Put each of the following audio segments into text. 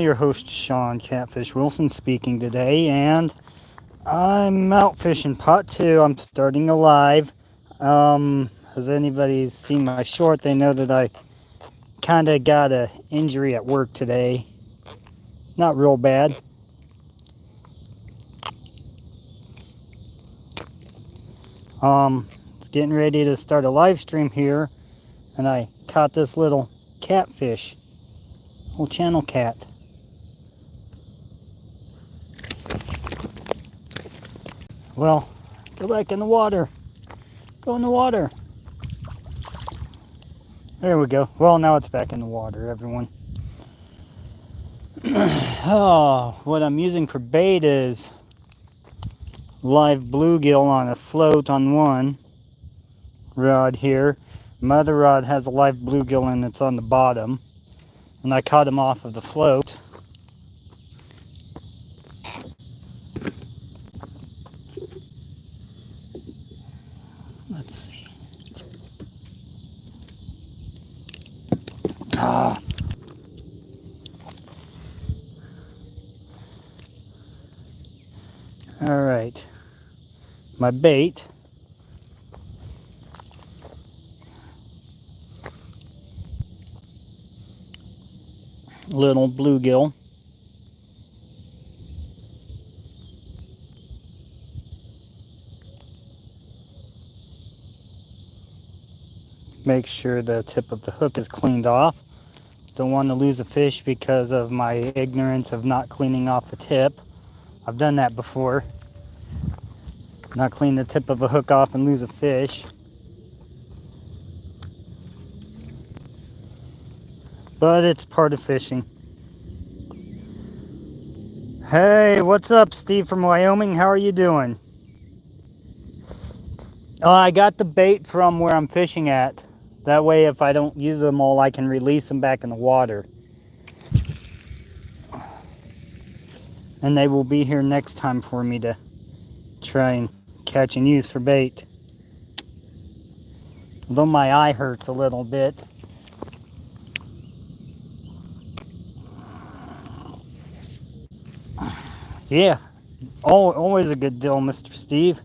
your host, Sean Catfish Wilson, speaking today, and I'm out fishing pot two. I'm starting alive. Has anybody seen my short? They know that I kind of got a injury at work today. Not real bad. Um, Getting ready to start a live stream here, and I caught this little catfish, little channel cat. Well, go back in the water. Go in the water. There we go. Well, now it's back in the water, everyone. Oh, what I'm using for bait is live bluegill on a float on one rod here. My other rod has a live bluegill and it's on the bottom. And I caught him off of the float. Let's see. Ah. All right. My bait. Little bluegill. Make sure the tip of the hook is cleaned off. Don't want to lose a fish because of my ignorance of not cleaning off the tip. I've done that before. Not clean the tip of a hook off and lose a fish. But it's part of fishing. Hey, what's up, Steve from Wyoming? How are you doing? I got the bait from where I'm fishing at. That way, if I don't use them all, I can release them back in the water. And they will be here next time for me to try and catch and use for bait. Although my eye hurts a little bit. Yeah, always a good deal, Mr. Steve.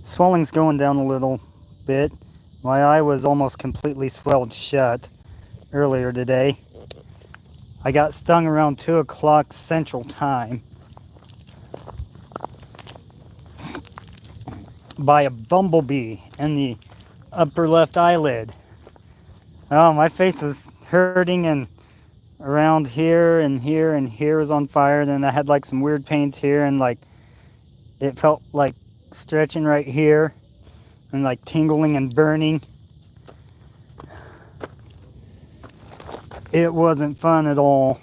Swelling's going down a little bit. My eye was almost completely swelled shut earlier today. I got stung around 2 o'clock Central Time by a bumblebee in the upper left eyelid. Oh, my face was hurting, and around here and here and here was on fire. Then I had like some weird pains here, and like it felt like stretching right here and like tingling and burning. It wasn't fun at all.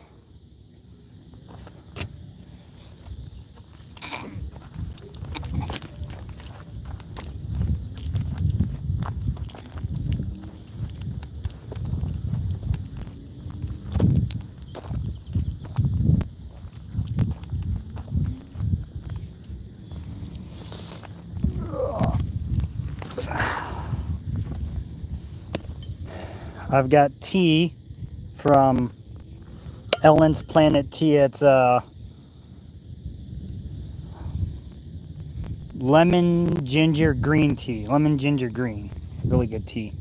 I've got tea from Ellen's Planet Tea. It's lemon ginger green tea. Lemon ginger green. Really good tea.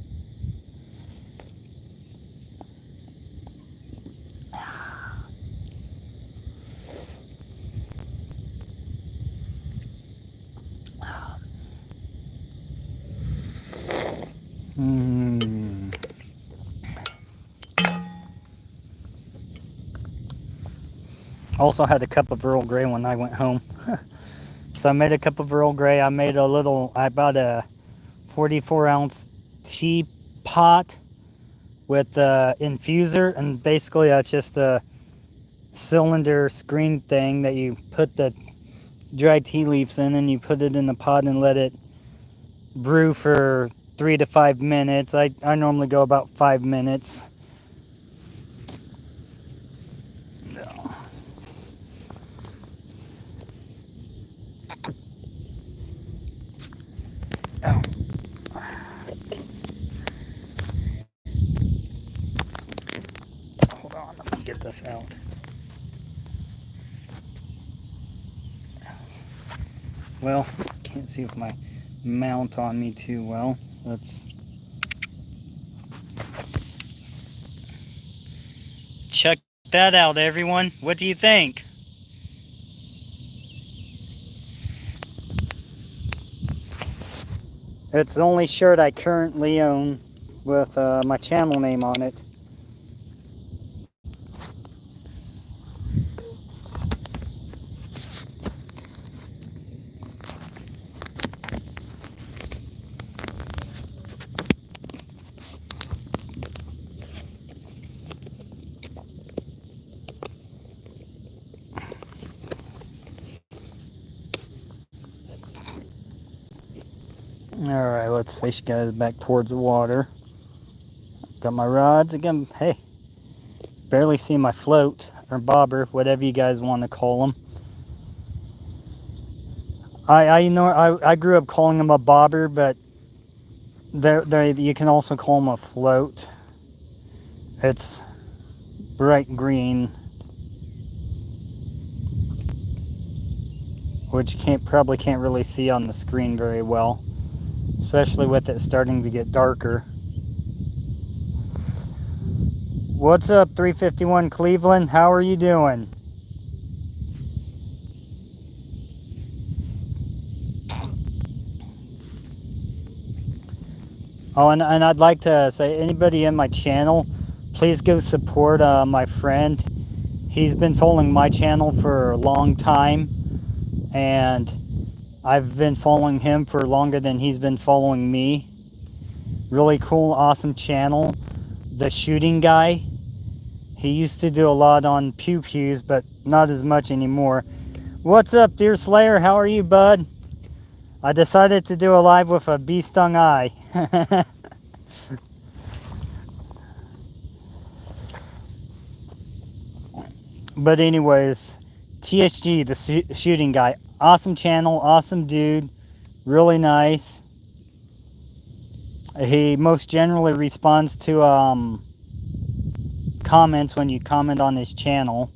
Also had a cup of Earl Grey when I went home. So I made a cup of Earl Grey. I bought a 44-ounce teapot with an infuser, and basically that's just a cylinder screen thing that you put the dry tea leaves in, and you put it in the pot and let it brew for 3 to 5 minutes. I normally go about 5 minutes. well, can't see with my mount on me too well. Let's check that out, everyone. What do you think? It's the only shirt I currently own with my channel name on it. Alright, let's fish guys back towards the water. Got my rods again. Hey, barely see my float or bobber, whatever you guys want to call them. I grew up calling them a bobber, but you can also call them a float. It's bright green, which you probably can't really see on the screen very well, especially with it starting to get darker. What's up, 351 Cleveland? How are you doing? Oh, and I'd like to say, anybody in my channel, please go support my friend. He's been following my channel for a long time, and I've been following him for longer than he's been following me. Really cool, awesome channel. The Shooting Guy. He used to do a lot on Pew Pews, but not as much anymore. What's up, Deer Slayer? How are you, bud? I decided to do a live with a bee stung eye. But anyways, TSG, the Shooting Guy. Awesome channel, awesome dude. Really nice. He most generally responds to comments when you comment on his channel.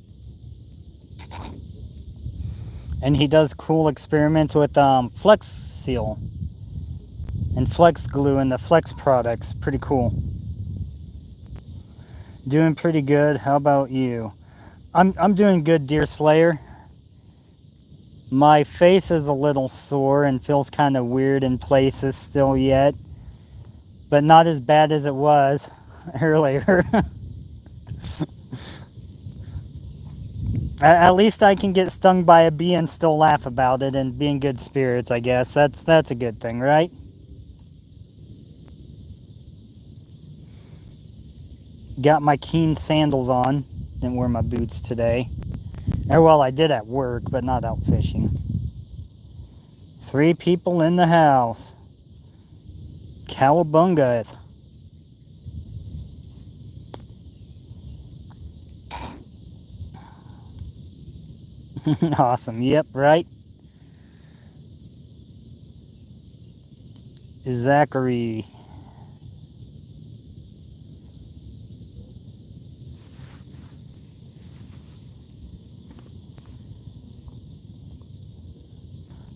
And he does cool experiments with Flex Seal and Flex Glue and the Flex products. Pretty cool. Doing pretty good. How about you? I'm doing good, Deer Slayer. My face is a little sore and feels kind of weird in places still yet, but not as bad as it was earlier. At least I can get stung by a bee and still laugh about it and be in good spirits, I guess. That's a good thing, right? Got my Keen sandals on. Didn't wear my boots today. Or, well, I did at work, but not out fishing. 3 people in the house. Cowabunga. Awesome. Yep, right? Zachary.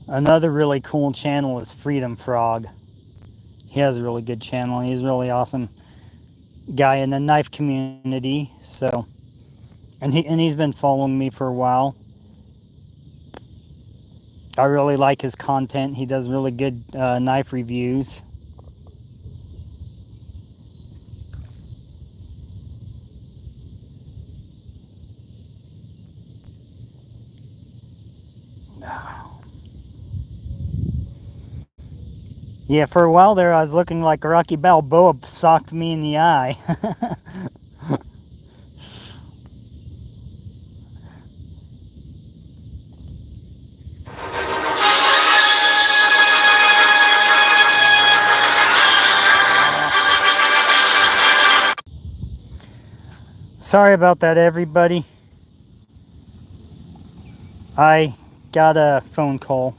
Another really cool channel is Freedom Frog. He has a really good channel. He's a really awesome guy in the knife community. So, and he's been following me for a while. I really like his content. He does really good knife reviews. Yeah, for a while there, I was looking like Rocky Balboa socked me in the eye. Sorry about that, everybody. I got a phone call.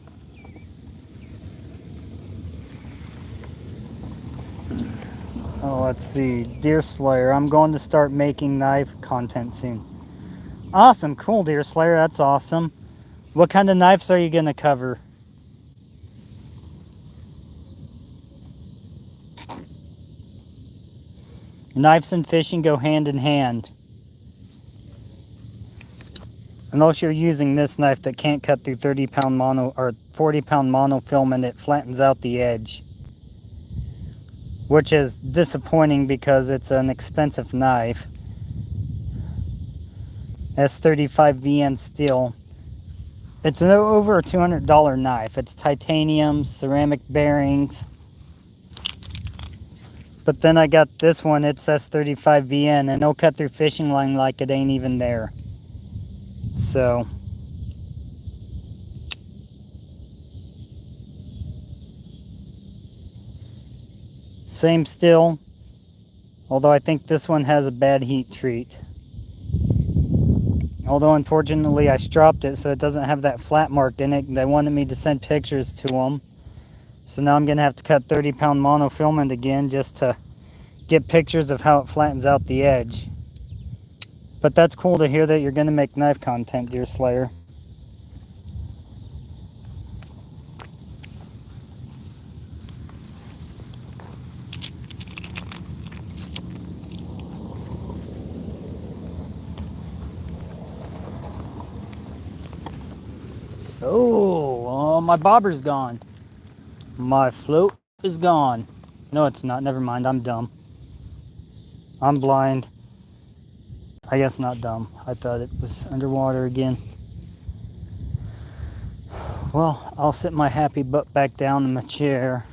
Oh, let's see. Deer Slayer. I'm going to start making knife content soon. Awesome. Cool, Deer Slayer. That's awesome. What kind of knives are you going to cover? Knives and fishing go hand in hand. Unless you're using this knife that can't cut through 30-pound mono or 40-pound monofilm and it flattens out the edge. Which is disappointing because it's an expensive knife. S35VN steel. It's an over $200 knife. It's titanium, ceramic bearings. But then I got this one, it's S35VN, and it'll cut through fishing line like it ain't even there. So, same steel, although I think this one has a bad heat treat. Although unfortunately I stropped it so it doesn't have that flat mark in it. They wanted me to send pictures to them. So now I'm going to have to cut 30-pound monofilament again just to get pictures of how it flattens out the edge. But that's cool to hear that you're going to make knife content, Deer Slayer. Oh, my bobber's gone. My float is gone. No, it's not. Never mind. I'm dumb. I'm blind. I guess not dumb. I thought it was underwater again. Well, I'll sit my happy butt back down in my chair.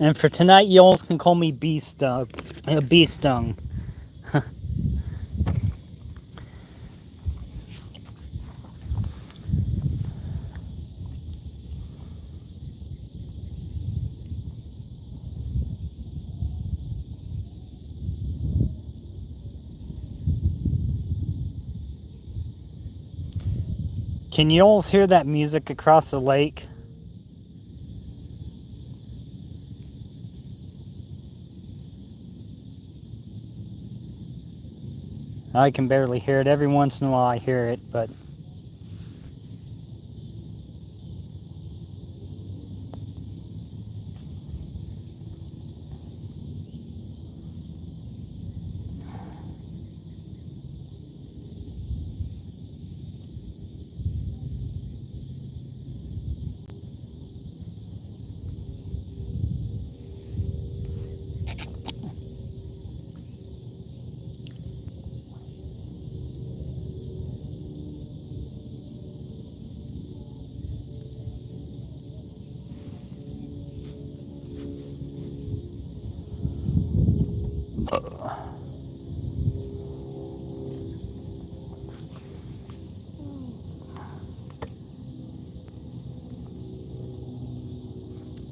And for tonight, y'all can call me Bee Stung. Bee Stung. Can you all hear that music across the lake? I can barely hear it. Every once in a while I hear it, but...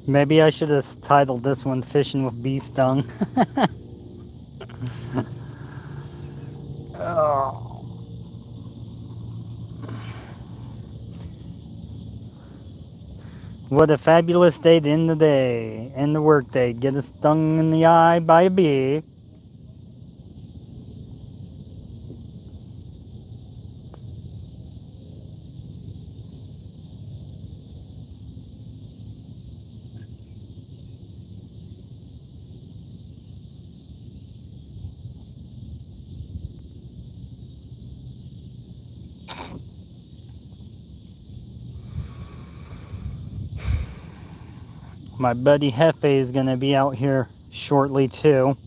Maybe I should have titled this one Fishing with Bee Stung. Oh. What a fabulous day to end the day. End the work day. Get stung in the eye by a bee. My buddy Hefe is going to be out here shortly too.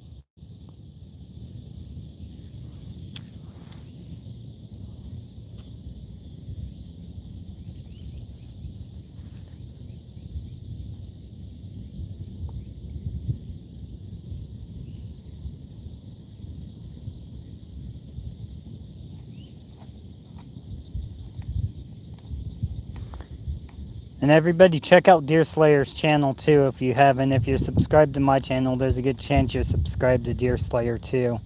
And everybody check out Deer Slayer's channel too if you haven't. If you're subscribed to my channel, there's a good chance you're subscribed to Deer Slayer too.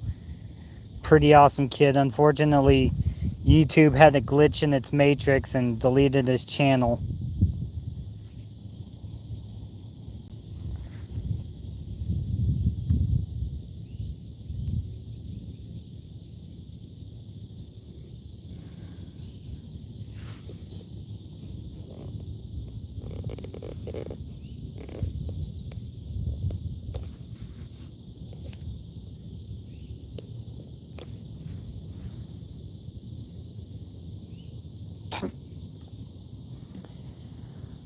Pretty awesome kid. Unfortunately, YouTube had a glitch in its matrix and deleted his channel.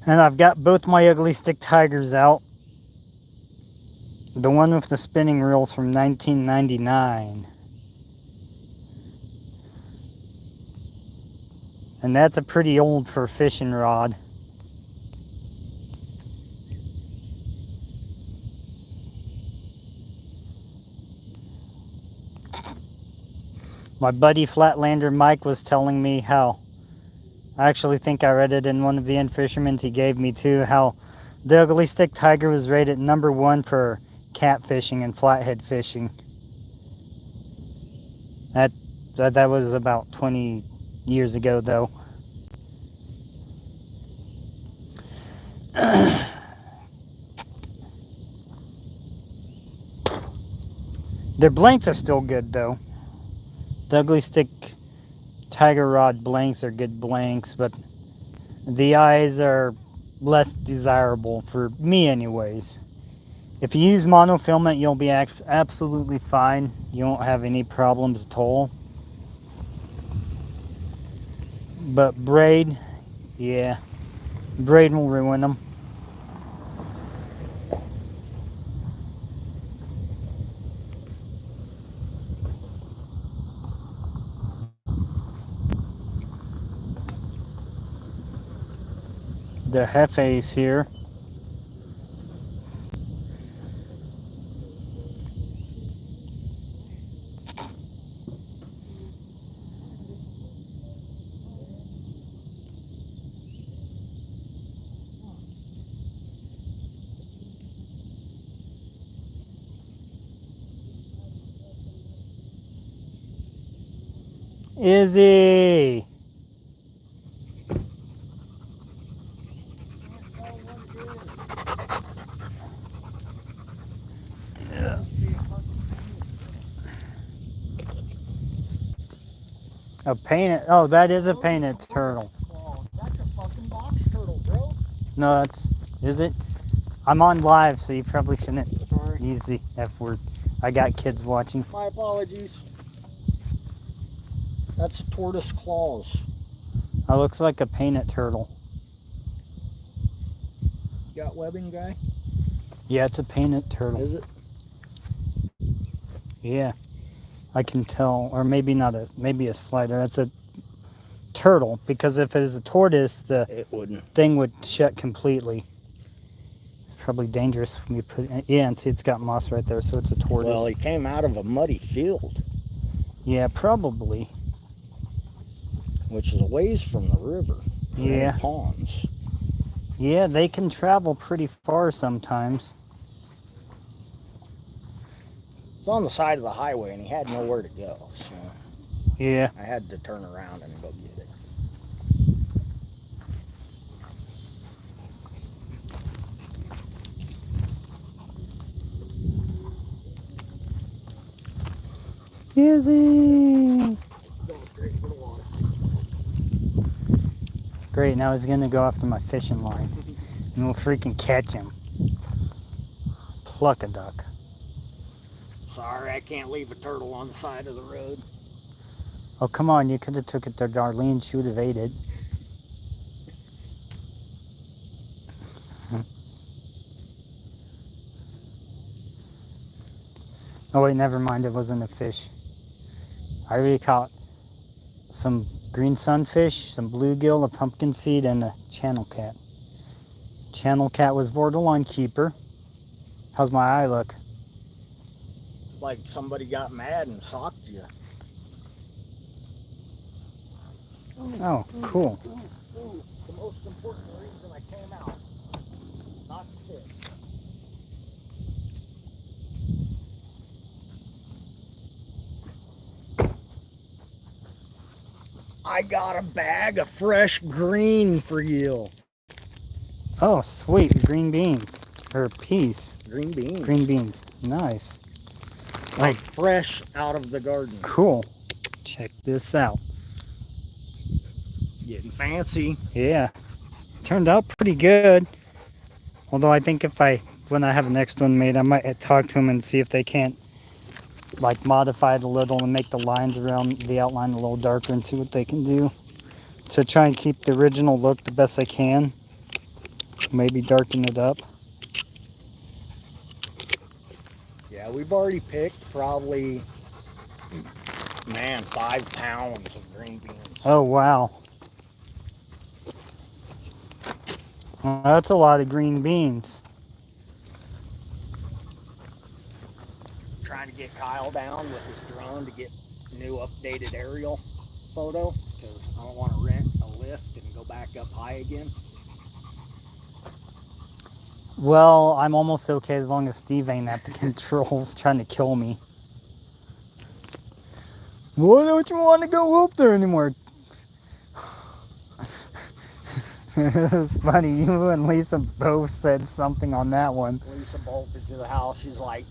And I've got both my ugly stick tigers out. The one with the spinning reels from 1999. And that's a pretty old for a fishing rod. My buddy Flatlander Mike was telling me how, I actually think I read it in one of the end fishermen's he gave me too, how the ugly stick tiger was rated #1 for catfishing and flathead fishing. That was about 20 years ago though. Their blanks are still good though. The ugly stick tiger rod blanks are good blanks, but the eyes are less desirable for me anyways. If you use monofilament, you'll be absolutely fine. You won't have any problems at all. But braid, yeah, braid will ruin them. The Hefes here. Izzy! A painted, oh, that is a painted turtle. That's a fucking box turtle, bro. No, that's, is it? I'm on live, so you probably shouldn't Sorry. use the F word. I got kids watching. My apologies. That's a tortoise claws. That looks like a painted turtle. Got webbing, guy? Yeah, it's a painted turtle. Is it? Yeah, I can tell, or maybe not maybe a slider. That's a turtle, because if it is a tortoise, It wouldn't. thing would shut completely. Probably dangerous for me to put in. Yeah, and see, it's got moss right there, so it's a tortoise. Well, he came out of a muddy field. Yeah, probably. Which is a ways from the river. Yeah. Ponds. Yeah, they can travel pretty far sometimes. It's on the side of the highway, and he had nowhere to go, so Yeah. I had to turn around and go get it. Izzy! Going straight for the water. Great, now he's gonna go after my fishing line. And we'll freaking catch him. Pluck a duck. Sorry, I can't leave a turtle on the side of the road. Oh, come on, you could have took it to Darlene. She would have ate it. Oh wait, never mind, it wasn't a fish. I already caught some green sunfish, some bluegill, a pumpkin seed, and a channel cat. Channel cat was borderline keeper. How's my eye look? Like somebody got mad and socked you. Oh, cool. The most important reason I came out. Not the fish. I got a bag of fresh green for you. Oh, sweet. Green beans. Or peas. Green beans. Green beans. Nice. Like fresh out of the garden. Cool. Check this out. Getting fancy. Yeah. Turned out pretty good. Although I think when I have the next one made, I might talk to them and see if they can't like modify it a little and make the lines around the outline a little darker and see what they can do to try and keep the original look the best I can. Maybe darken it up. Yeah, we've already picked probably, man, 5 pounds of green beans. Oh, wow. Well, that's a lot of green beans. Trying to get Kyle down with his drone to get new updated aerial photo because I don't want to rent a lift and go back up high again. Well, I'm almost okay as long as Steve ain't at the controls trying to kill me. Why don't you want to go up there anymore? It's funny, you and Lisa both said something on that one. Lisa bolted to the house. She's like,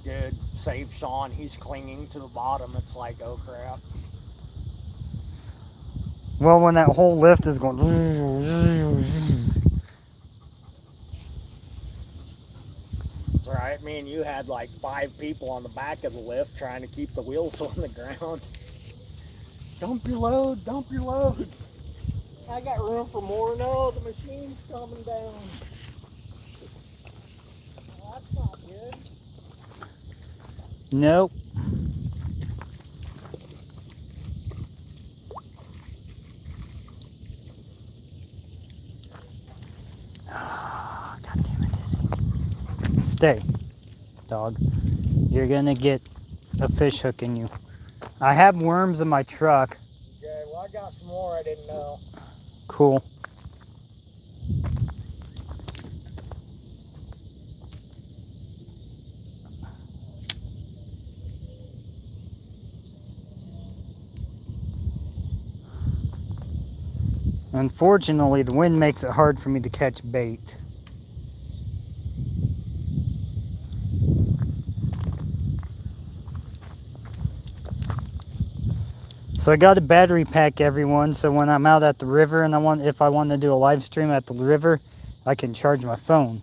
dude, save Sean. He's clinging to the bottom. It's like, oh crap. Well, when that whole lift is going... It's alright, me and you had like 5 people on the back of the lift trying to keep the wheels on the ground. Dump your load, dump your load. I got room for more. No, the machine's coming down. Well, that's not good. Nope. God damn it, Izzy. Stay, dog. You're gonna get a fish hook in you. I have worms in my truck. Okay, well I got some more I didn't know. Cool. Unfortunately, the wind makes it hard for me to catch bait. So I got a battery pack, everyone, so when I'm out at the river and if I want to do a live stream at the river, I can charge my phone.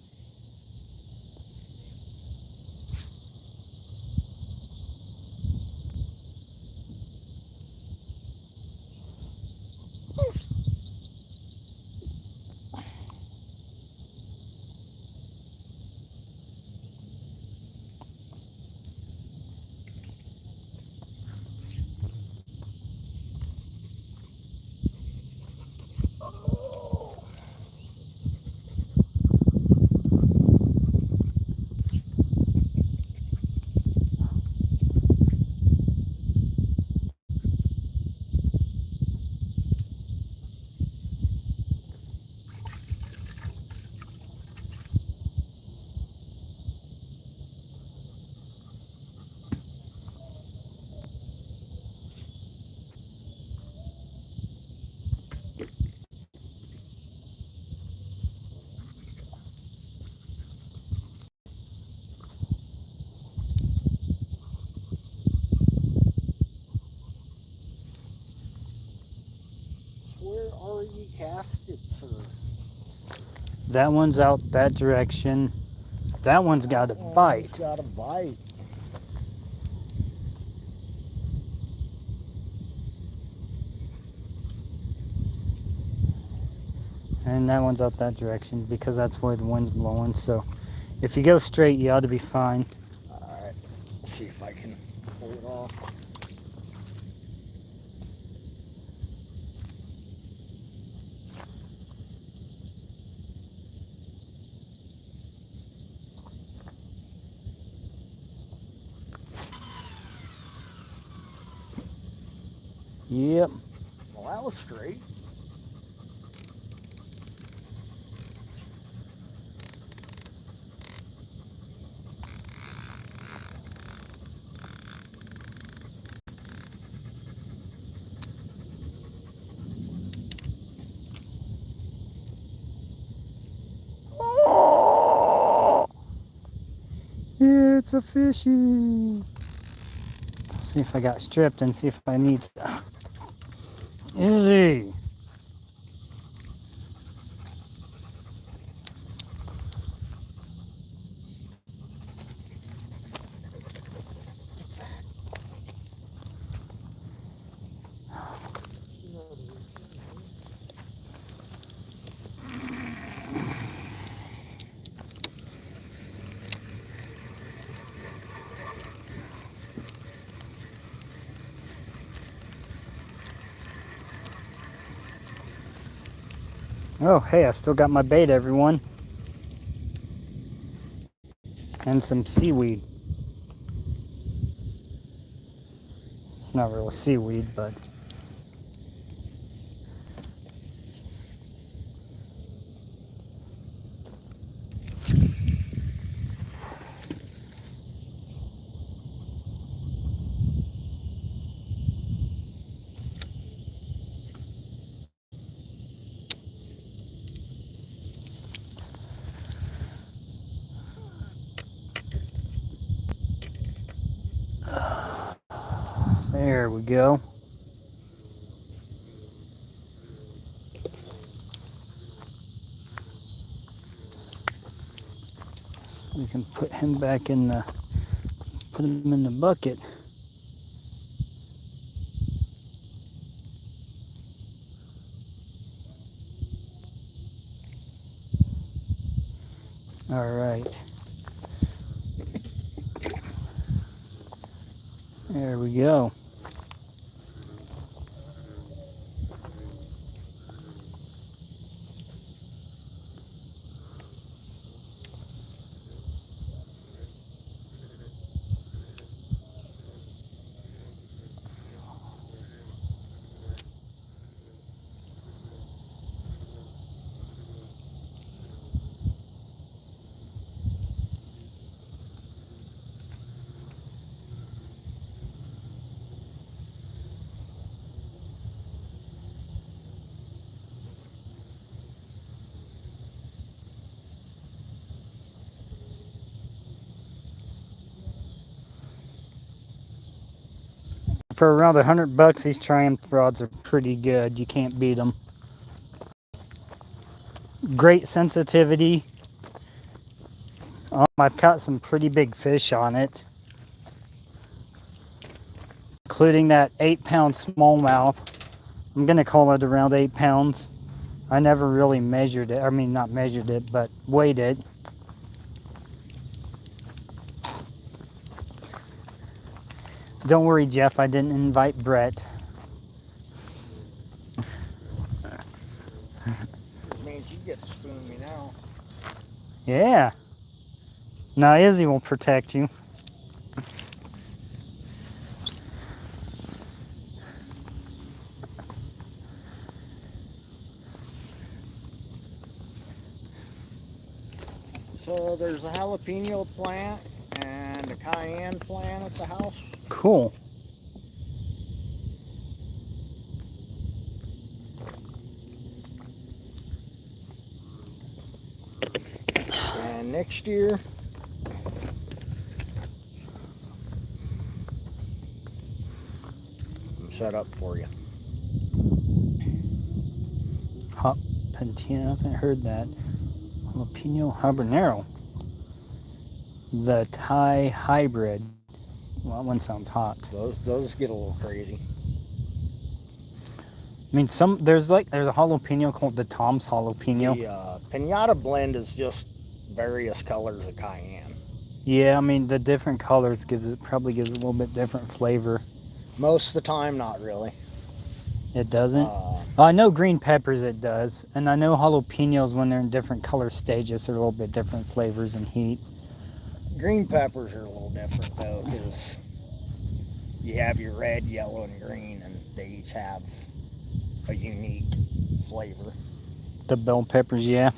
Where are ye caskets, sir? That one's out that direction. That one's got a bite. It's got a bite. And that one's out that direction because that's where the wind's blowing. So if you go straight, you ought to be fine. Alright, let's see if I can pull it off. Yep. Well, that was straight. a fishy. See if I got stripped and see if I need to. Izzy. Oh, hey, I still got my bait, everyone. And some seaweed. It's not really seaweed, but... There we go. So we can put him back in the... Put him in the bucket. All right. There we go. For around $100, these Triumph rods are pretty good. You can't beat them. Great sensitivity. I've caught some pretty big fish on it, including that 8-pound smallmouth. I'm gonna call it around 8 pounds. I never really measured it. I mean, not measured it, but weighed it. Don't worry, Jeff, I didn't invite Brett. Means you get to spoon me now. Yeah. Now Izzy will protect you. So there's a jalapeno plant and a cayenne plant at the house. Cool. And next year, I'm set up for you. Hot patina, I haven't heard that. Jalapeno habanero. The Thai hybrid. Well, that one sounds hot. Those get a little crazy. I mean, there's a jalapeno called the Tom's jalapeno. The pinata blend is just various colors of cayenne. Yeah, I mean the different colors probably gives it a little bit different flavor. Most of the time, not really. It doesn't? I know green peppers it does, and I know jalapenos when they're in different color stages, they're a little bit different flavors and heat. Green peppers are a little different though, because you have your red, yellow, and green, and they each have a unique flavor. The bell peppers, yeah.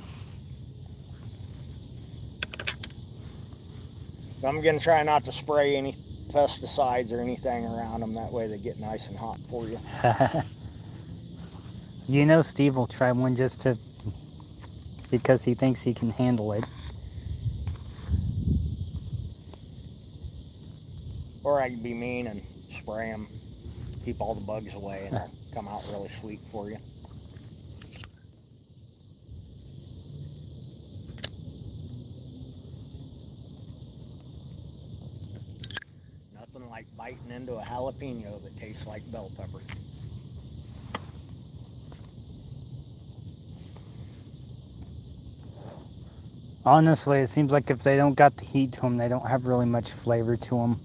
I'm going to try not to spray any pesticides or anything around them. That way they get nice and hot for you. You know Steve will try one because he thinks he can handle it. I could be mean and spray them, keep all the bugs away, and they'll come out really sweet for you. Nothing like biting into a jalapeno that tastes like bell pepper. Honestly, it seems like if they don't got the heat to them, they don't have really much flavor to them.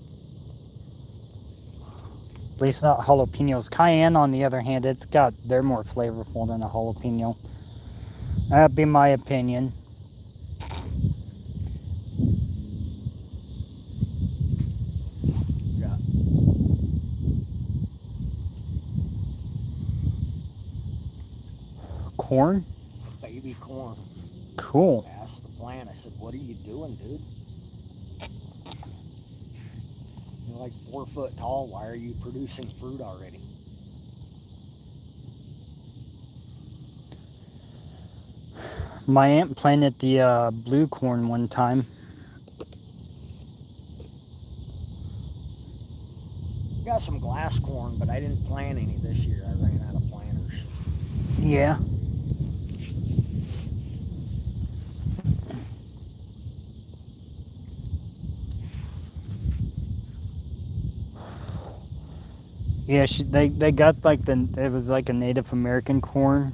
At least not jalapenos. Cayenne, on the other hand, they're more flavorful than a jalapeno. That'd be my opinion. Yeah. Corn? Baby corn. Cool. I asked the plant, I said, what are you doing, dude? You're like 4 foot tall. Why are you producing fruit already? My aunt planted the blue corn one time. Got some glass corn, but I didn't plant any this year. I ran out of planters. Yeah. Yeah, they got like it was like a Native American corn,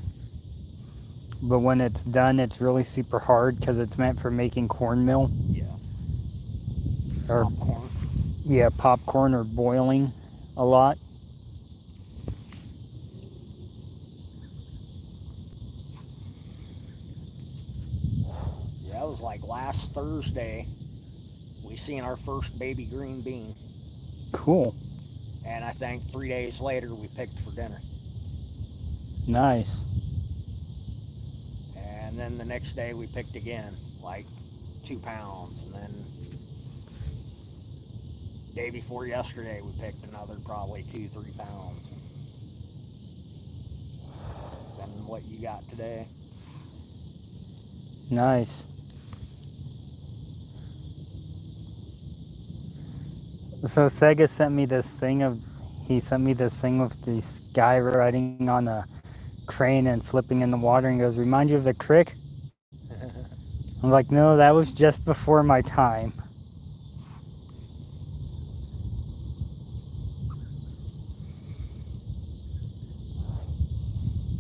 but when it's done, it's really super hard because it's meant for making cornmeal. Yeah. Or popcorn. Yeah, popcorn or boiling a lot. Yeah, it was like last Thursday. We seen our first baby green bean. Cool. And I think 3 days later we picked for dinner. Nice. And then the next day we picked again, like 2 pounds. And then day before yesterday we picked another probably 2-3 pounds. Then what you got today. Nice. So Sega sent me this thing with this guy riding on a crane and flipping in the water, and goes, "Remind you of the crick?" I'm like, "No, that was just before my time."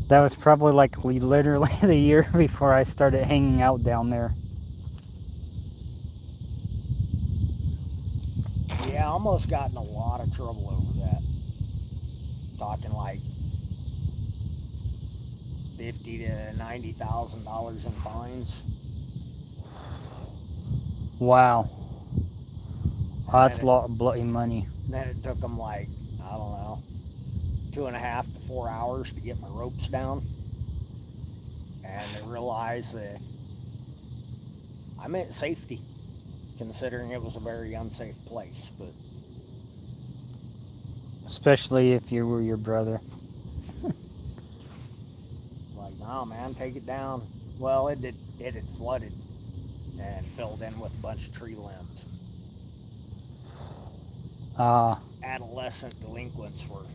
That was probably like literally the year before I started hanging out down there. Yeah, I almost got in a lot of trouble over that. Talking like $50,000 to $90,000 in fines. Wow. That's a lot of bloody money. Then it took them like, I don't know, 2.5 to 4 hours to get my ropes down. And they realized that I meant safety, considering it was a very unsafe place. But especially if you were your brother. like, no, man, take it down. Well, it had flooded and filled in with a bunch of tree limbs. Adolescent delinquents were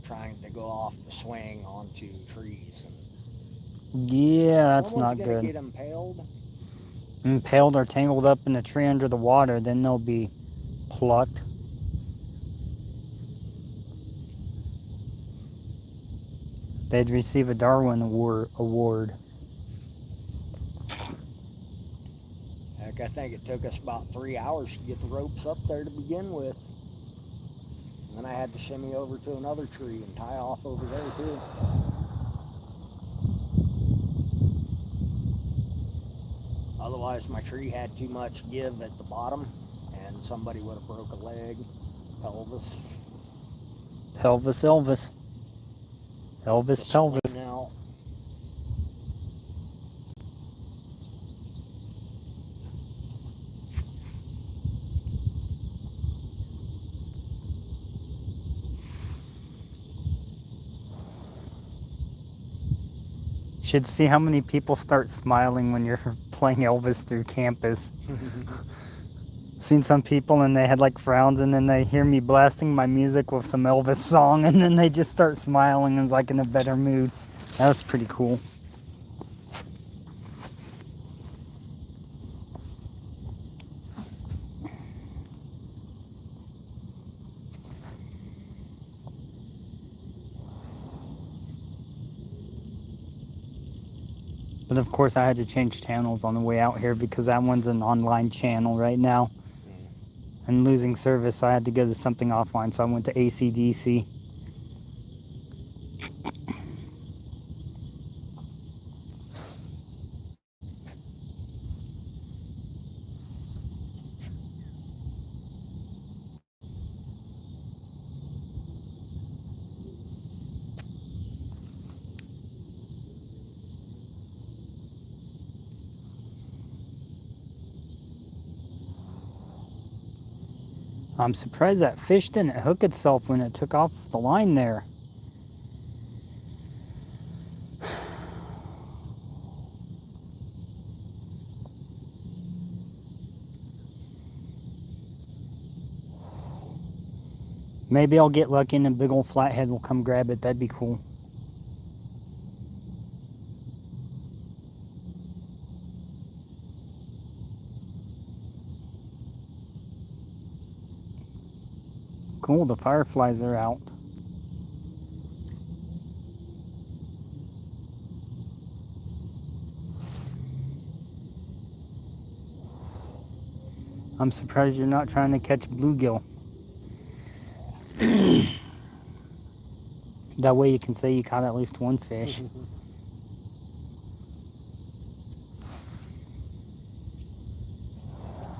trying to go off the swing onto trees. Yeah, that's not gonna good. Get impaled. Impaled or tangled up in a tree under the water, then they'll be plucked. They'd receive a Darwin award. Heck, I think it took us about 3 hours to get the ropes up there to begin with. And then I had to shimmy over to another tree and tie off over there too. Otherwise, my tree had too much give at the bottom, and somebody would have broke a leg, pelvis. Elvis. Pelvis. Now, Should see how many people start smiling when you're playing Elvis through campus. Seen some people and they had like frowns, and then they hear me blasting my music with some Elvis song, and then they just start smiling and like in a better mood. That was pretty cool. But of course, I had to change channels on the way out here because that one's an online channel right now and losing service. So I had to go to something offline. So I went to ACDC. I'm surprised that fish didn't hook itself when it took off the line there. Maybe I'll get lucky and a big old flathead will come grab it. That'd be cool. Cool, the fireflies are out. I'm surprised you're not trying to catch bluegill. That way you can say you caught at least one fish.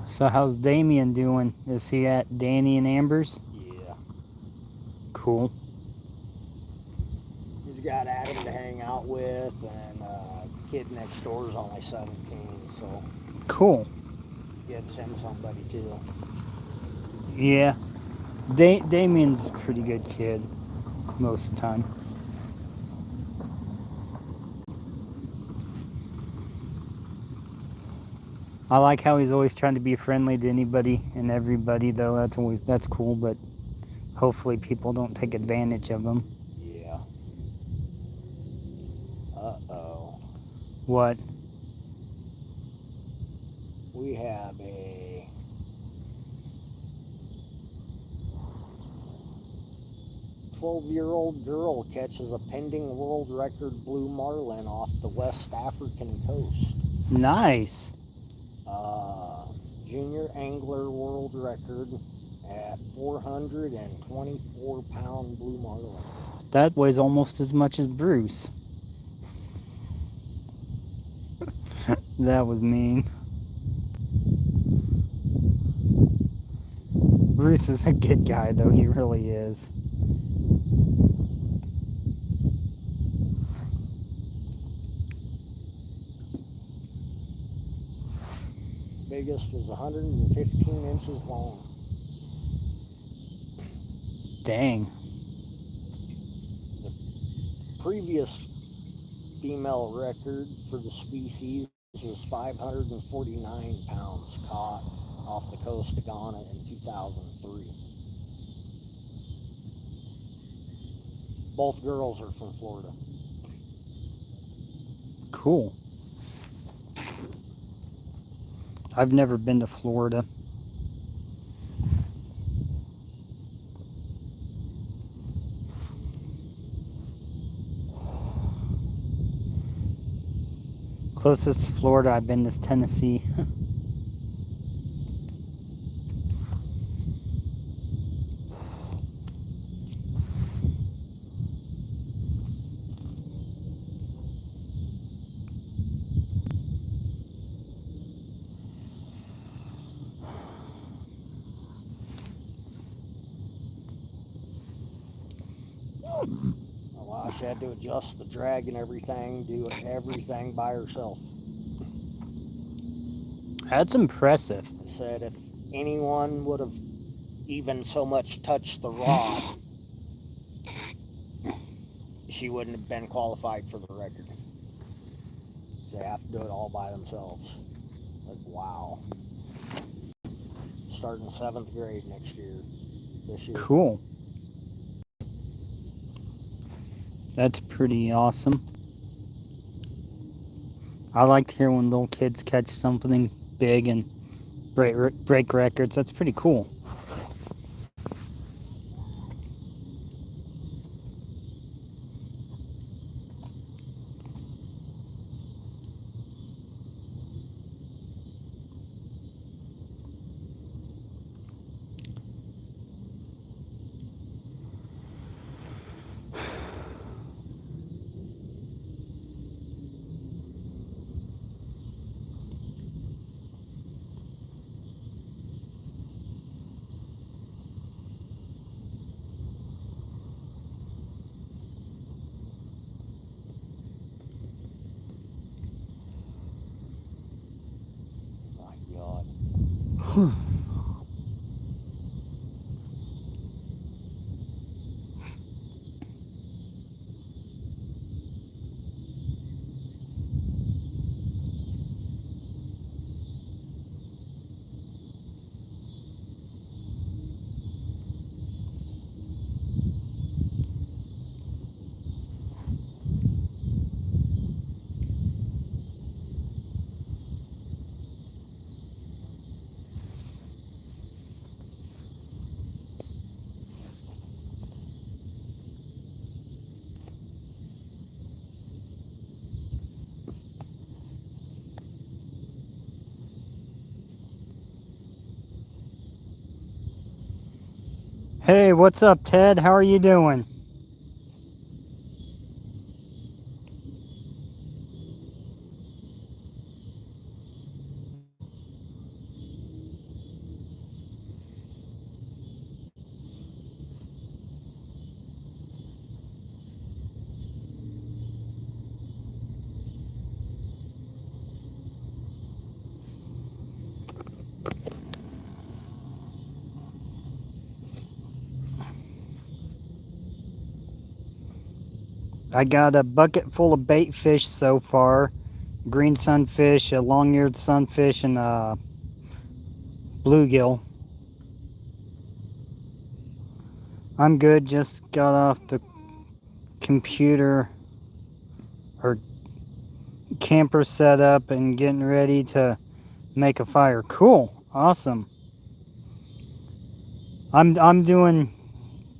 So how's Damien doing? Is he at Danny and Amber's? Yeah. Cool. He's got Adam to hang out with, and kid next door is only 17, so Cool. gets him somebody too. Yeah. Damien's a pretty good kid most of the time. I like how he's always trying to be friendly to anybody and everybody, though. That's cool, but hopefully people don't take advantage of him. Yeah. Uh-oh. What? We have a 12-year-old girl catches a pending world record blue marlin off the West African coast. Nice. Junior angler world record at 424-pound blue marlin. That weighs almost as much as Bruce. That was mean. Bruce is a good guy, though. He really is. Biggest was 115 inches long. Dang. The previous female record for the species was 549 pounds caught off the coast of Ghana in 2003. Both girls are from Florida. Cool. I've never been to Florida. Closest to Florida I've been is Tennessee. Well, she had to adjust the drag and everything, do everything by herself. That's impressive. They said if anyone would have even so much touched the rod, she wouldn't have been qualified for the record. They have to do it all by themselves. Like, wow. starting 7th grade this year. Cool. That's pretty awesome. I like to hear when little kids catch something big and break records. That's pretty cool. My God. Hey, what's up, Ted? How are you doing? I got a bucket full of bait fish so far. Green sunfish, a long-eared sunfish, and a bluegill. I'm good, just got off the computer or camper set up and getting ready to make a fire. Cool. Awesome. I'm doing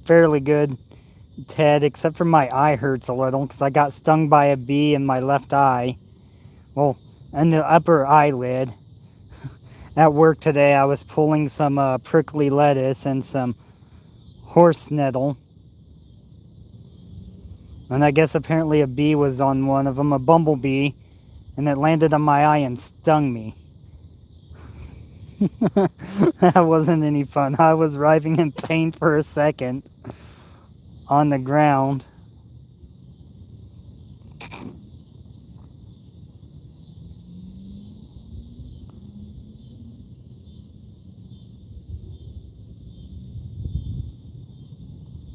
fairly good, Ted, except for my eye hurts a little because I got stung by a bee in my left eye. Well, and the upper eyelid. At work today, I was pulling some prickly lettuce and some horse nettle. And I guess apparently a bee was on one of them, a bumblebee, and it landed on my eye and stung me. That wasn't any fun. I was writhing in pain for a second on the ground.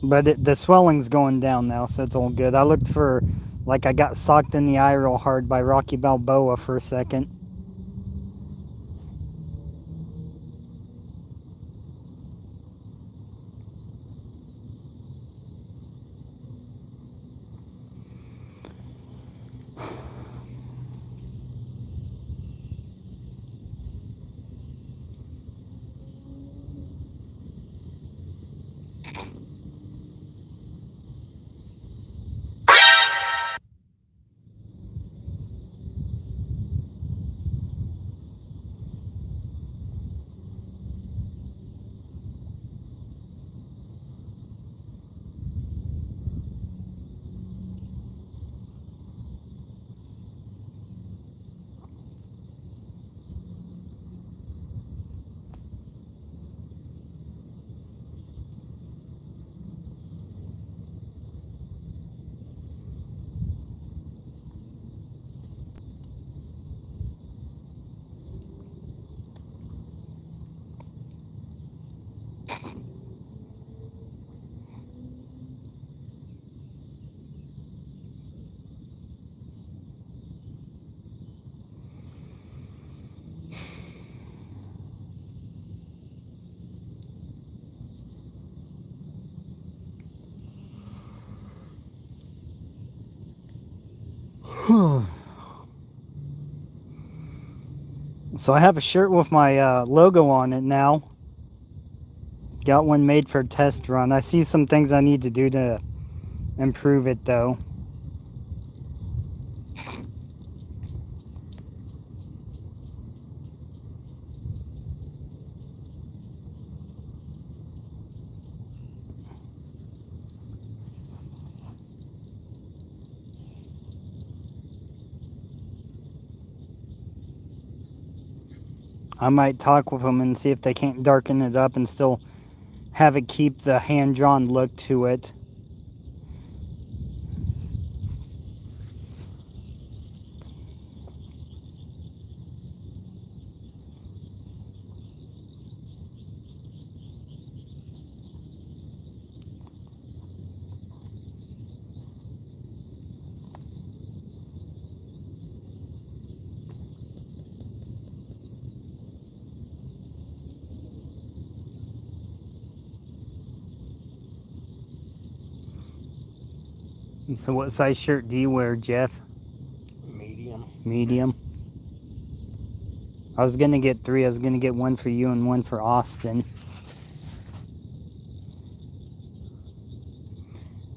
But the swelling's going down now, so it's all good. I looked for, like, I got socked in the eye real hard by Rocky Balboa for a second. So I have a shirt with my logo on it now. Got one made for a test run. I see some things I need to do to improve it though. I might talk with them and see if they can't darken it up and still have it keep the hand-drawn look to it. So what size shirt do you wear, Jeff? Medium. Medium? I was gonna get 3. I was gonna get one for you and one for Austin.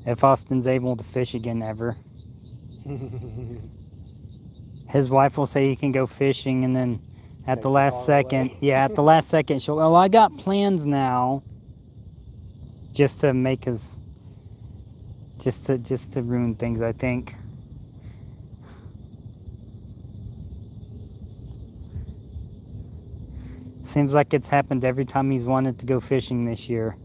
If Austin's able to fish again ever. His wife will say he can go fishing, and then at the last second, at the last second, she'll, oh, I got plans now. Just to make us, just to ruin things, I think. Seems like it's happened every time he's wanted to go fishing this year.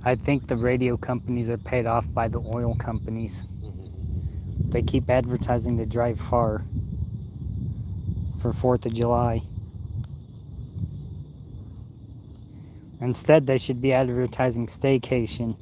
I think the radio companies are paid off by the oil companies. They keep advertising to drive far for 4th of July. Instead, they should be advertising staycation.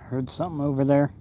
Heard something over there.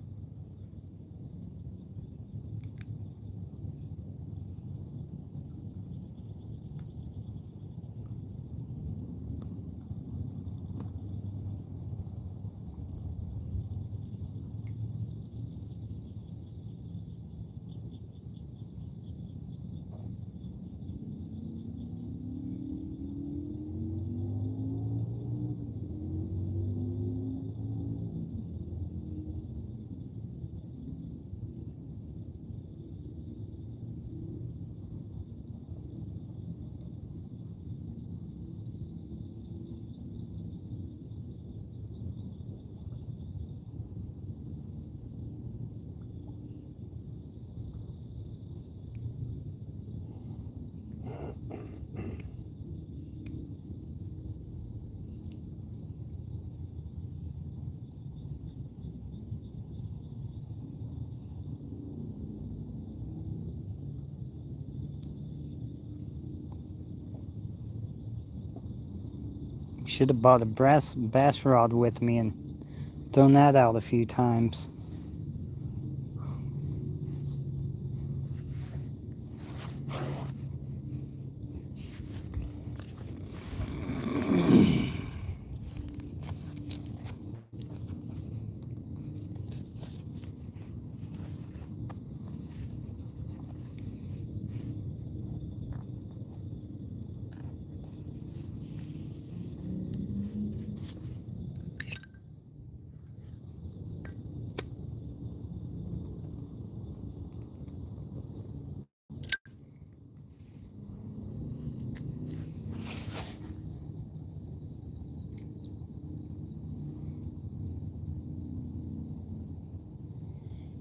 Should have bought a bass rod with me and thrown that out a few times.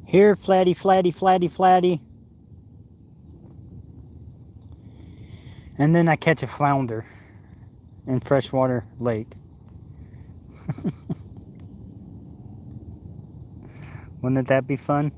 Here, flatty, flatty, flatty, flatty. And then I catch a flounder in freshwater lake. Wouldn't that be fun?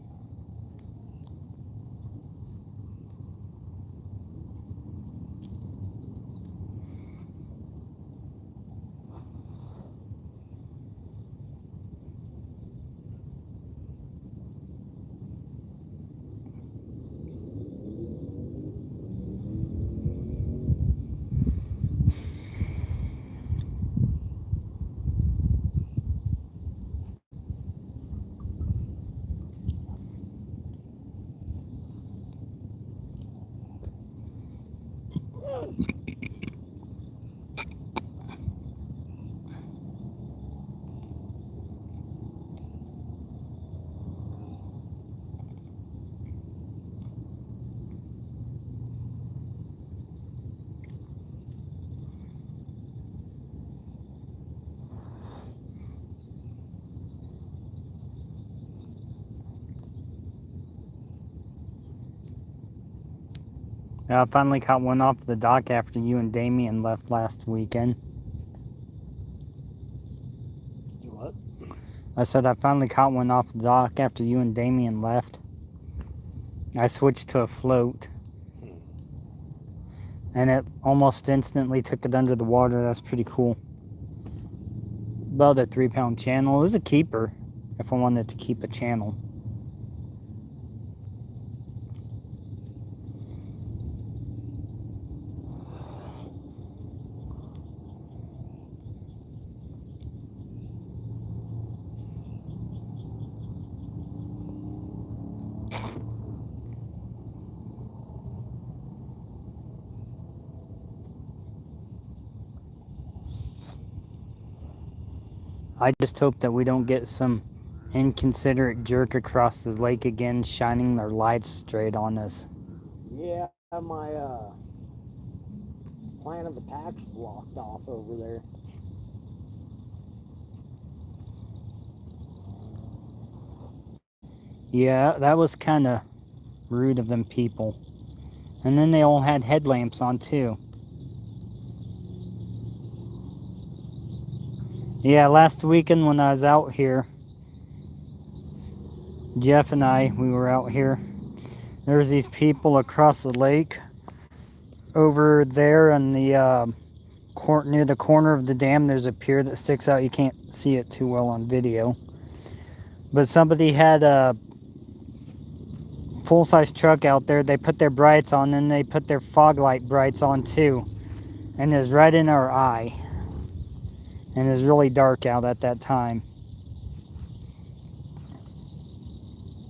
I finally caught one off the dock after you and Damien left last weekend. You what? I said I finally caught one off the dock after you and Damien left. I switched to a float. And it almost instantly took it under the water. That's pretty cool. About a 3-pound channel. It was a keeper if I wanted to keep a channel. I just hope that we don't get some inconsiderate jerk across the lake again, shining their lights straight on us. Yeah, my plan of attack's blocked off over there. Yeah, that was kind of rude of them people. And then they all had headlamps on too. Yeah, last weekend when I was out here, Jeff and we were out here. There was these people across the lake over there on the near the corner of the dam. There's a pier that sticks out. You can't see it too well on video. But somebody had a full-size truck out there. They put their brights on, and they put their fog light brights on too. And it was right in our eye. And it was really dark out at that time.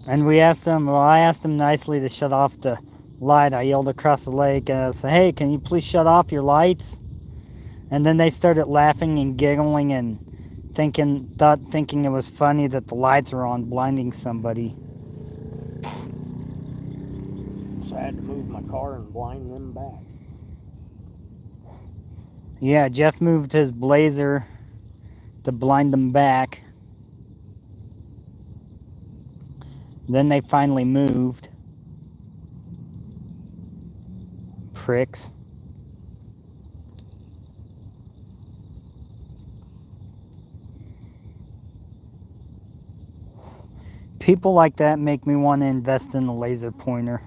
And we asked them, well, I asked them nicely to shut off the light. I yelled across the lake and I said, hey, can you please shut off your lights? And then they started laughing and giggling and thinking it was funny that the lights were on, blinding somebody. So I had to move my car and blind them back. Yeah, Jeff moved his Blazer to blind them back. Then they finally moved. Pricks. People like that make me want to invest in a laser pointer.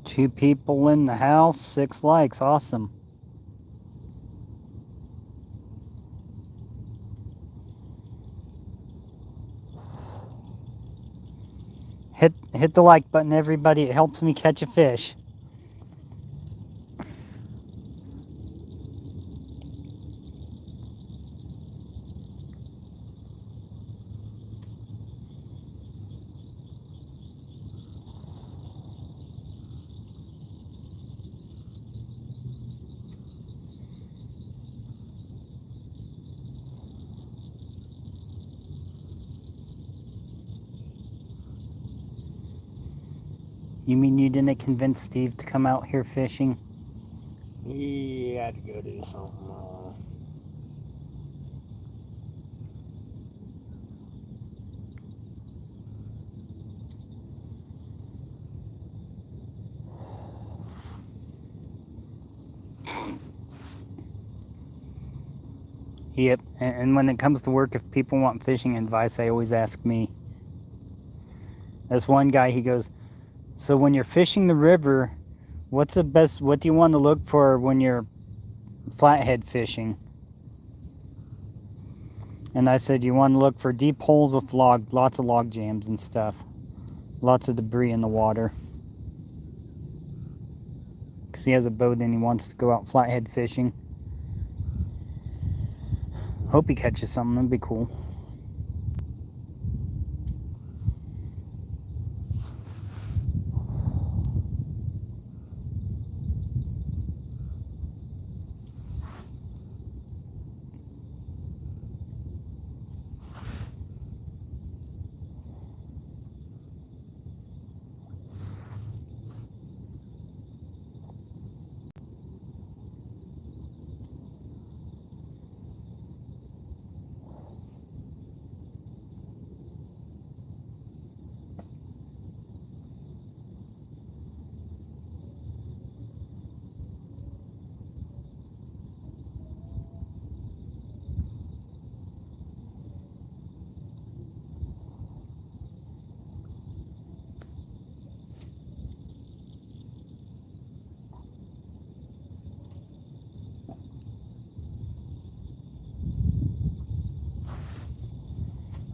2 people in the house, 6 likes. Awesome. Hit the like button, everybody. It helps me catch a fish. You mean you didn't convince Steve to come out here fishing? He had to go do something. Yep. And when it comes to work, if people want fishing advice, they always ask me. There's one guy, he goes, so when you're fishing the river, what do you want to look for when you're flathead fishing? And I said, you want to look for deep holes with lots of log jams and stuff. Lots of debris in the water. Because he has a boat and he wants to go out flathead fishing. Hope he catches something, that'd be cool.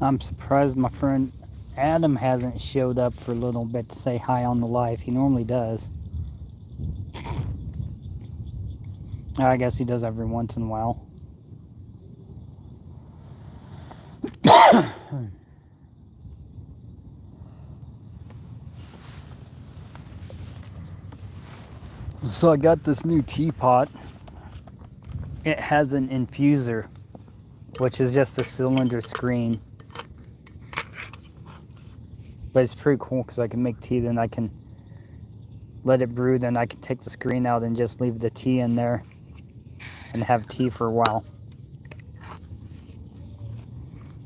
I'm surprised my friend Adam hasn't showed up for a little bit to say hi on the live. He normally does. I guess he does every once in a while. So I got this new teapot. It has an infuser, which is just a cylinder screen. But it's pretty cool because I can make tea, then I can let it brew, then I can take the screen out and just leave the tea in there and have tea for a while.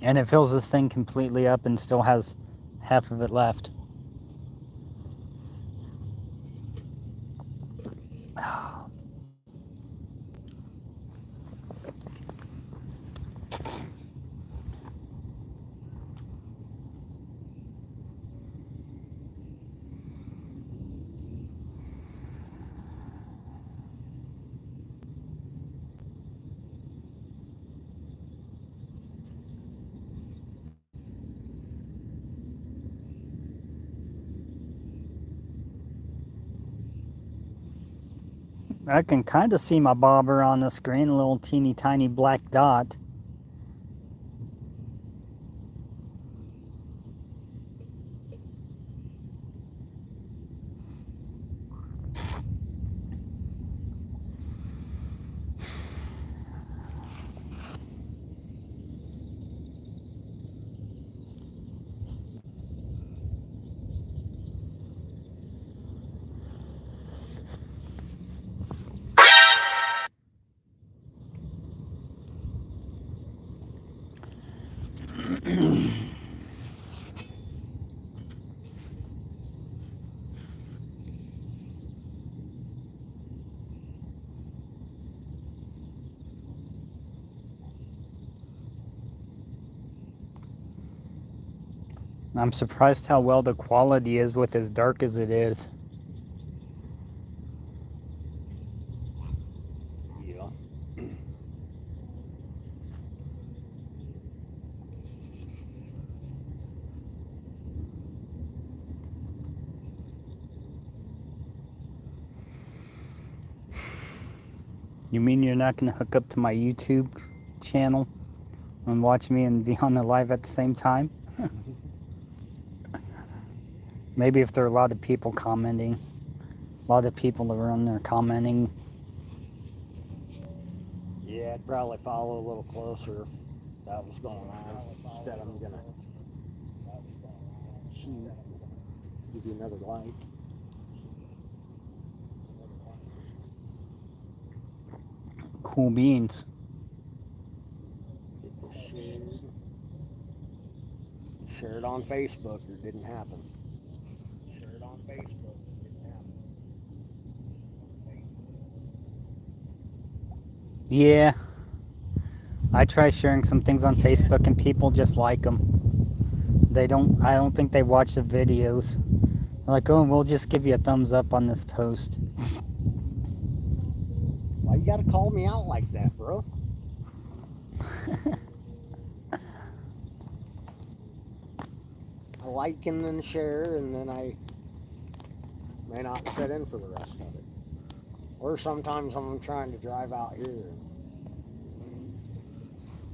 And it fills this thing completely up and still has half of it left. I can kind of see my bobber on the screen, a little teeny tiny black dot. I'm surprised how well the quality is with as dark as it is. You mean you're not going to hook up to my YouTube channel and watch me and be on the live at the same time? Maybe if there are a lot of people commenting. A lot of people that are on there commenting. Yeah, I'd probably follow a little closer if that was going on. Instead, I'm gonna shoot. Give you another like. Cool beans. Share it on Facebook. It didn't happen. Share it on Facebook. It didn't happen. Yeah. I try sharing some things on Facebook and people just like them. I don't think they watch the videos. They're like, oh, we'll just give you a thumbs up on this post. Why you gotta call me out like that, bro? I like and then share, and then I may not sit in for the rest of it. Or sometimes I'm trying to drive out here.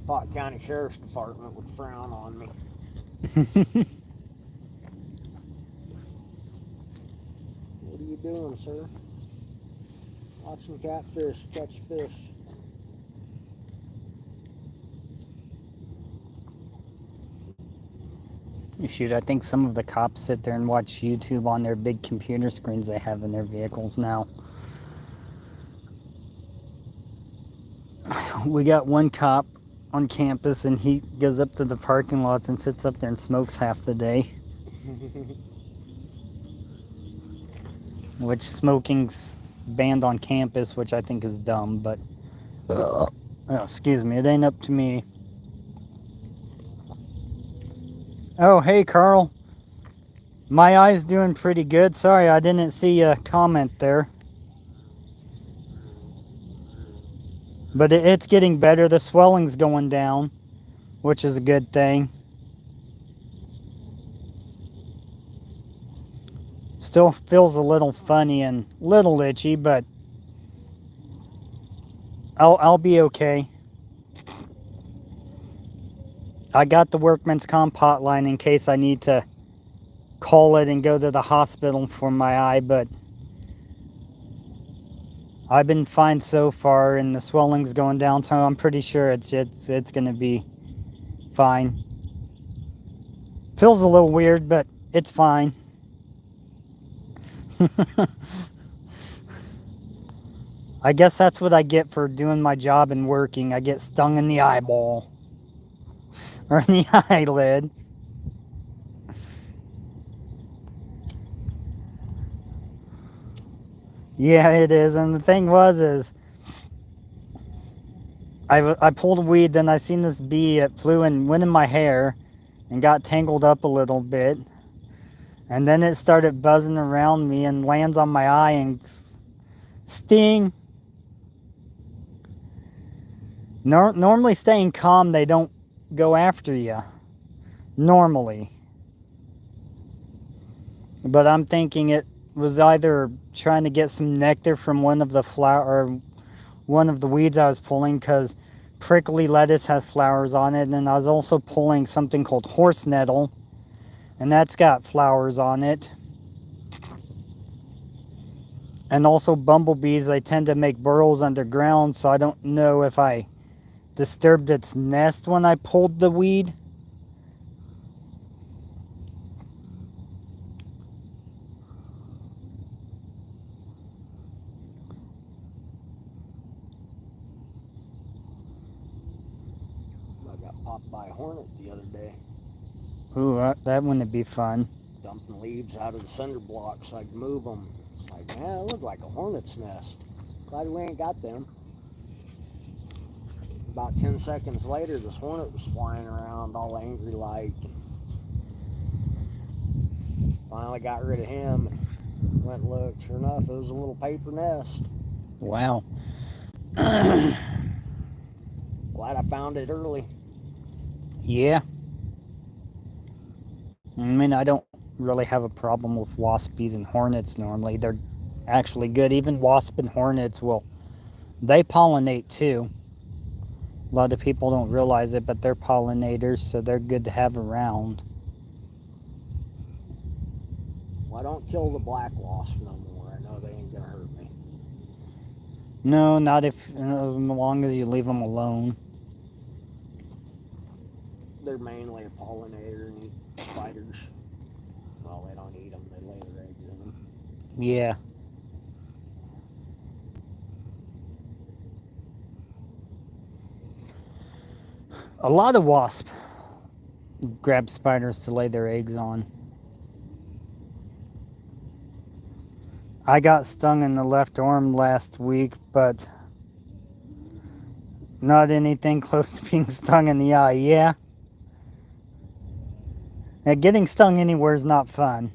Fought County Sheriff's Department would frown on me. What are you doing, sir? Watching catfish catch fish. Shoot, I think some of the cops sit there and watch YouTube on their big computer screens they have in their vehicles now. We got one cop on campus and he goes up to the parking lots and sits up there and smokes half the day. Which smoking's banned on campus, which I think is dumb, but oh, excuse me, it ain't up to me. Oh, hey, Carl. My eye's doing pretty good. Sorry, I didn't see a comment there. But it's getting better. The swelling's going down, which is a good thing. Still feels a little funny and a little itchy, but I'll be okay. I got the workman's comp hotline in case I need to call it and go to the hospital for my eye, but I've been fine so far and the swelling's going down, so I'm pretty sure it's gonna be fine. Feels a little weird, but it's fine. I guess that's what I get for doing my job and working. I get stung in the eyeball. Or in the eyelid. Yeah, it is. And the thing is I pulled a weed, then I seen this bee. It flew and went in my hair and got tangled up a little bit. And then it started buzzing around me and lands on my eye and sting. Normally staying calm, they don't go after you. Normally. But I'm thinking it was either trying to get some nectar from one of the weeds I was pulling, because prickly lettuce has flowers on it, and I was also pulling something called horse nettle, and that's got flowers on it. And also bumblebees, they tend to make burrows underground, so I don't know if I disturbed its nest when I pulled the weed. I got popped by a hornet the other day. Ooh, that wouldn't be fun. Dumping leaves out of the cinder block so I could move them. It's like, man, it looked like a hornet's nest. Glad we ain't got them. About 10 seconds later, this hornet was flying around all angry like. Finally got rid of him. Went and looked. Sure enough, it was a little paper nest. Wow. found it early. Yeah. I mean, I don't really have a problem with waspies and hornets normally. They're actually good. Even wasp and hornets they pollinate too. A lot of people don't realize it, but they're pollinators, so they're good to have around. Well, I don't kill the black wasp no more. I know they ain't gonna hurt me. No, not as long as you leave them alone. They're mainly a pollinator and eat spiders. Well, they don't eat them. They lay their eggs in them. Yeah. A lot of wasps grab spiders to lay their eggs on. I got stung in the left arm last week, but not anything close to being stung in the eye. Yeah. Getting stung anywhere is not fun.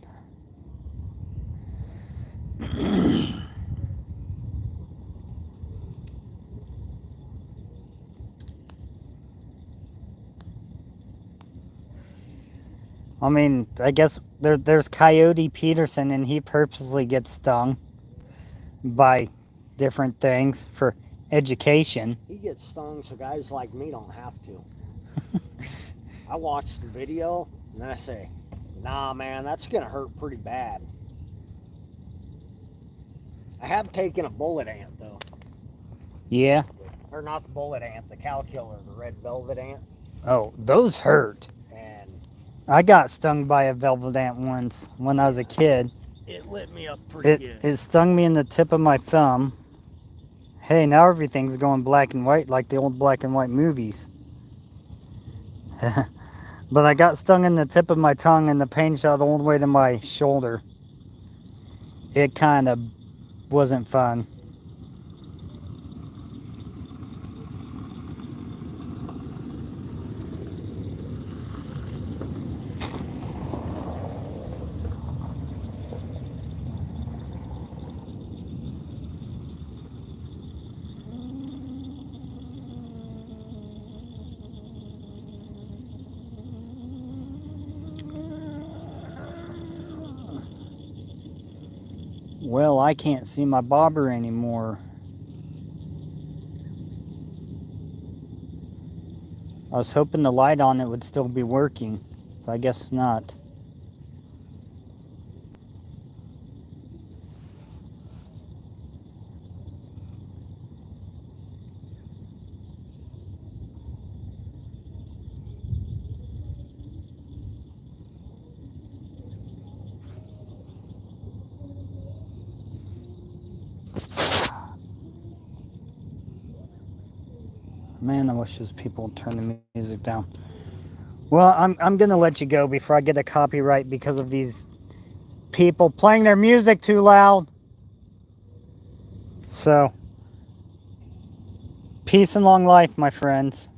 I mean, I guess there's Coyote Peterson, and he purposely gets stung by different things for education. He gets stung so guys like me don't have to. I watched the video and then I say, nah, man, that's gonna hurt pretty bad. I have taken a bullet ant though. Yeah. Or not the bullet ant, the cow killer, the red velvet ant. Oh, those hurt. And I got stung by a velvet ant once when I was a kid. it lit me up pretty good. It stung me in the tip of my thumb. Hey, now everything's going black and white like the old black and white movies. But I got stung in the tip of my tongue and the pain shot all the way to my shoulder. It kind of wasn't fun. Well, I can't see my bobber anymore. I was hoping the light on it would still be working, but I guess not. Man, I wish those people would turn the music down. Well, I'm gonna let you go before I get a copyright because of these people playing their music too loud. So, peace and long life, my friends.